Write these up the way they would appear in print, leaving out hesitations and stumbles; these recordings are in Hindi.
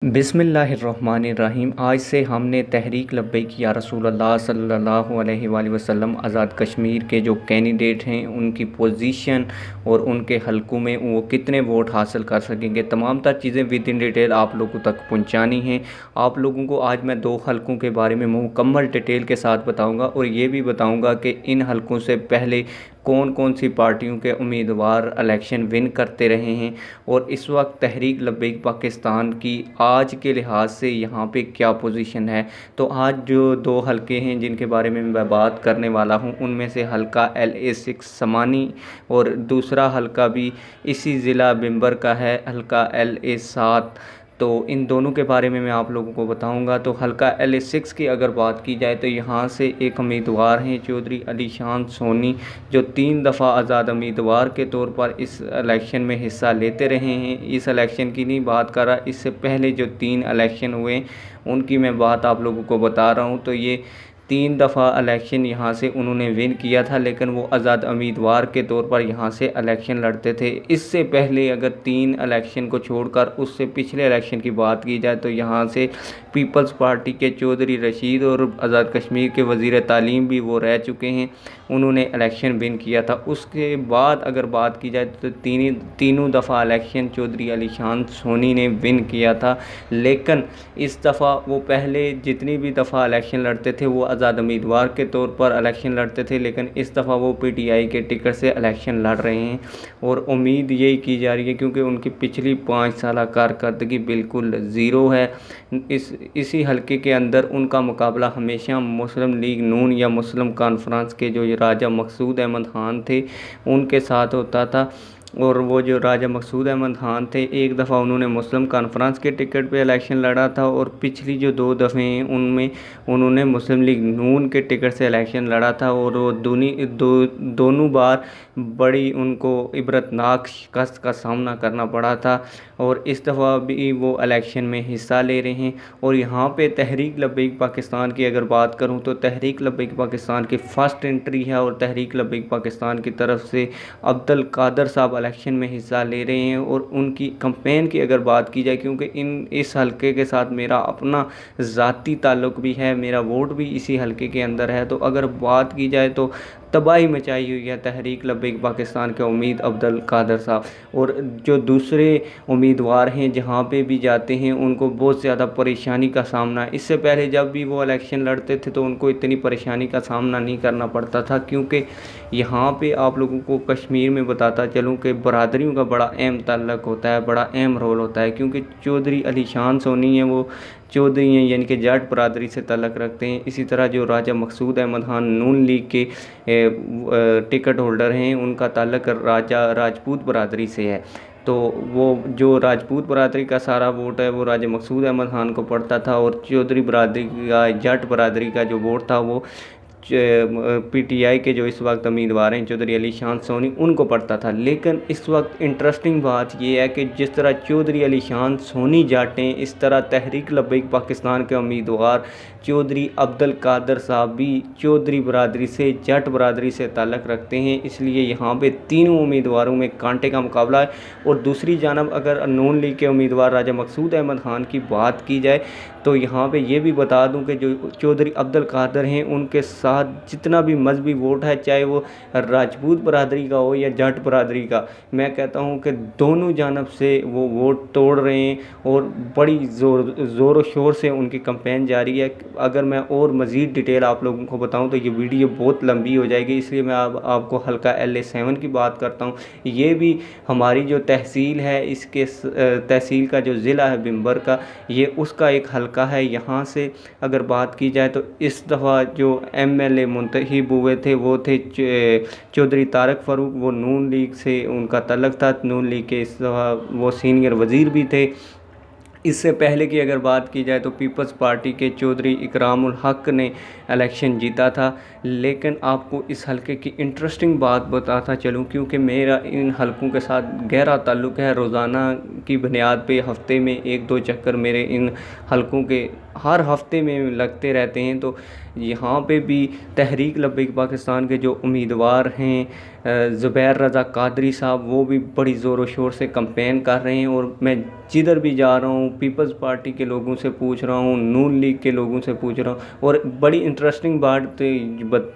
बिस्मिल्लाहिर्रहमानिर्रहीम। आज से हमने तहरीक लब्बैक या रसूलल्लाह सल्लल्लाहु अलैहि वसल्लम आज़ाद कश्मीर के जो कैंडिडेट हैं उनकी पोजीशन और उनके हलकों में वो कितने वोट हासिल कर सकेंगे, तमाम तर चीज़ें विद इन डिटेल आप लोगों तक पहुंचानी हैं। आप लोगों को आज मैं 2 हलकों के बारे में मुकम्मल डिटेल के साथ बताऊंगा और ये भी बताऊंगा कि इन हलकों से पहले कौन कौन सी पार्टियों के उम्मीदवार इलेक्शन विन करते रहे हैं और इस वक्त तहरीक लब्बैक पाकिस्तान की आज के लिहाज से यहाँ पे क्या पोजीशन है। तो आज जो 2 हलके हैं जिनके बारे में मैं बात करने वाला हूँ उनमें से हलका LA6 समानी और दूसरा हलका भी इसी ज़िला बिम्बर का है, हलका LA7। तो इन दोनों के बारे में मैं आप लोगों को बताऊंगा। तो हलका LA6 की अगर बात की जाए तो यहाँ से एक उम्मीदवार हैं चौधरी अलीशान सोनी, जो 3 दफ़ा आज़ाद उम्मीदवार के तौर पर इस इलेक्शन में हिस्सा लेते रहे हैं। इस इलेक्शन की नहीं बात कर रहा, इससे पहले जो 3 इलेक्शन हुए उनकी मैं बात आप लोगों को बता रहा हूँ। तो ये 3 दफ़ा इलेक्शन यहाँ से उन्होंने विन किया था, लेकिन वो आज़ाद उम्मीदवार के तौर पर यहाँ से इलेक्शन लड़ते थे। इससे पहले अगर 3 इलेक्शन को छोड़कर उससे पिछले इलेक्शन की बात की जाए तो यहाँ से पीपल्स पार्टी के चौधरी रशीद और आज़ाद कश्मीर के वज़ीर तालीम भी वो रह चुके हैं, उन्होंने इलेक्शन विन किया था। उसके बाद अगर बात की जाए तो तीनों दफ़ा इलेक्शन चौधरी अलीशान सोनी ने विन किया था, लेकिन इस दफ़ा वो पहले जितनी भी दफ़ा इलेक्शन लड़ते थे वो आज़ाद उम्मीदवार के तौर पर इलेक्शन लड़ते थे, लेकिन इस दफ़ा वो PTI के टिकट से इलेक्शन लड़ रहे हैं और उम्मीद यही की जा रही है क्योंकि उनकी पिछली 5 साल कारकर्दगी बिल्कुल ज़ीरो है। इसी हलके के अंदर उनका मुकाबला हमेशा मुस्लिम लीग नून या मुस्लिम कॉन्फ्रेंस के जो राजा मकसूद अहमद खान थे उनके साथ होता था। और वो जो राजा मकसूद अहमद खान थे, एक दफ़ा उन्होंने मुस्लिम कॉन्फ्रेंस के टिकट पे इलेक्शन लड़ा था और पिछली जो 2 दफ़े हैं उनमें उन्होंने मुस्लिम लीग नून के टिकट से इलेक्शन लड़ा था और वो दोनों बार बड़ी उनको इबरतनाक शिकस्त का सामना करना पड़ा था और इस दफ़ा भी वो इलेक्शन में हिस्सा ले रहे हैं। और यहाँ पे तहरीक लब्बैक पाकिस्तान की अगर बात करूँ तो तहरीक लब्बैक पाकिस्तान की फ़र्स्ट एंट्री है और तहरीक लब्बैक पाकिस्तान की तरफ से अब्दुल कादर साहब इलेक्शन में हिस्सा ले रहे हैं। और उनकी कंपेन की अगर बात की जाए, क्योंकि इस हलके के साथ मेरा अपना ज़ाती ताल्लुक़ भी है, मेरा वोट भी इसी हलके के अंदर है, तो अगर बात की जाए तो तबाही मचाई हुई है तहरीक लब्बैक पाकिस्तान के उम्मीद अब्दुल कादर साहब। और जो दूसरे उम्मीदवार हैं जहाँ पे भी जाते हैं उनको बहुत ज़्यादा परेशानी का सामना है। इससे पहले जब भी वो इलेक्शन लड़ते थे तो उनको इतनी परेशानी का सामना नहीं करना पड़ता था, क्योंकि यहाँ पे आप लोगों को कश्मीर में बताता चलूँ कि बरादरियों का बड़ा अहम ताल्लुक़ होता है, बड़ा अहम रोल होता है। क्योंकि चौधरी अलीशान सोनी हैं वो चौधरी हैं, यानी कि जाट बरादरी से ताल्लुक़ रखते हैं। इसी तरह जो राजा मकसूद अहमद खान नून लीग के टिकट होल्डर हैं उनका ताल्लुक़ राजपूत बरादरी से है। तो वो जो राजपूत बरादरी का सारा वोट है वो राजा मकसूद अहमद खान को पड़ता था और चौधरी बरादरी का, जाट बरादरी का जो वोट था वो PTI के जो इस वक्त उम्मीदवार हैं चौधरी अलीशान सोनी उनको पड़ता था। लेकिन इस वक्त इंटरेस्टिंग बात यह है कि जिस तरह चौधरी अलीशान सोनी जाटें, इस तरह तहरीक लब्बैक पाकिस्तान के उम्मीदवार चौधरी अब्दुल कादर साहब भी चौधरी बरादरी से, जाट बरादरी से ताल्लुक़ रखते हैं। इसलिए यहाँ पे तीनों उम्मीदवारों में कांटे का मुकाबला है। और दूसरी जानब अगर नून लीग के उम्मीदवार राजा मकसूद अहमद खान की बात की जाए तो यहाँ पे ये भी बता दूं कि जो चौधरी अब्दुल कादर हैं उनके साथ जितना भी मजहबी वोट है, चाहे वो राजपूत बरादरी का हो या जाट बरादरी का, मैं कहता हूँ कि दोनों जानब से वो वोट तोड़ रहे हैं और बड़ी ज़ोर शोर से उनकी कंपेन जारी है। अगर मैं और मज़ीद डिटेल आप लोगों को बताऊँ तो ये वीडियो बहुत लंबी हो जाएगी, इसलिए मैं आपको हल्का LA7 की बात करता हूँ। ये भी हमारी जो तहसील है, इसके तहसील का जो ज़िला है बिम्बर का, ये उसका एक हल्का है। यहाँ से अगर बात की जाए तो इस दफ़ा जो MLA मुंतखब हुए थे वो थे चौधरी तारक फ़ारूक, वो नून लीग से उनका तल्लक़ था, नून लीग के इस दफ़ा वो सीनियर वज़ीर भी थे। इससे पहले की अगर बात की जाए तो पीपल्स पार्टी के चौधरी इकरामुल हक ने इलेक्शन जीता था। लेकिन आपको इस हलके की इंटरेस्टिंग बात बताता चलूँ, क्योंकि मेरा इन हलकों के साथ गहरा ताल्लुक़ है। रोज़ाना की बुनियाद पे हफ़्ते में 1-2 चक्कर मेरे इन हलकों के हर हफ्ते में लगते रहते हैं। तो यहाँ पे भी तहरीक लब्बैक पाकिस्तान के जो उम्मीदवार हैं ज़ुबैर रज़ा कादरी साहब, वो भी बड़ी ज़ोर व शोर से कैंपेन कर रहे हैं। और मैं जिधर भी जा रहा हूँ पीपल्स पार्टी के लोगों से पूछ रहा हूँ, नून लीग के लोगों से पूछ रहा हूँ। और बड़ी इंटरेस्टिंग बात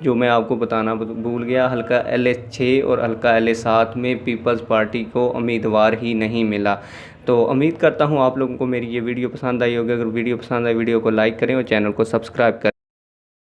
जो मैं आपको बताना भूल गया, हल्का LA 6 और हल्का LA 7 में पीपल्स पार्टी को उम्मीदवार ही नहीं मिला। तो उम्मीद करता हूँ आप लोगों को मेरी ये वीडियो पसंद आई होगी। अगर वीडियो पसंद आई, वीडियो को लाइक करें और चैनल को सब्सक्राइब करें।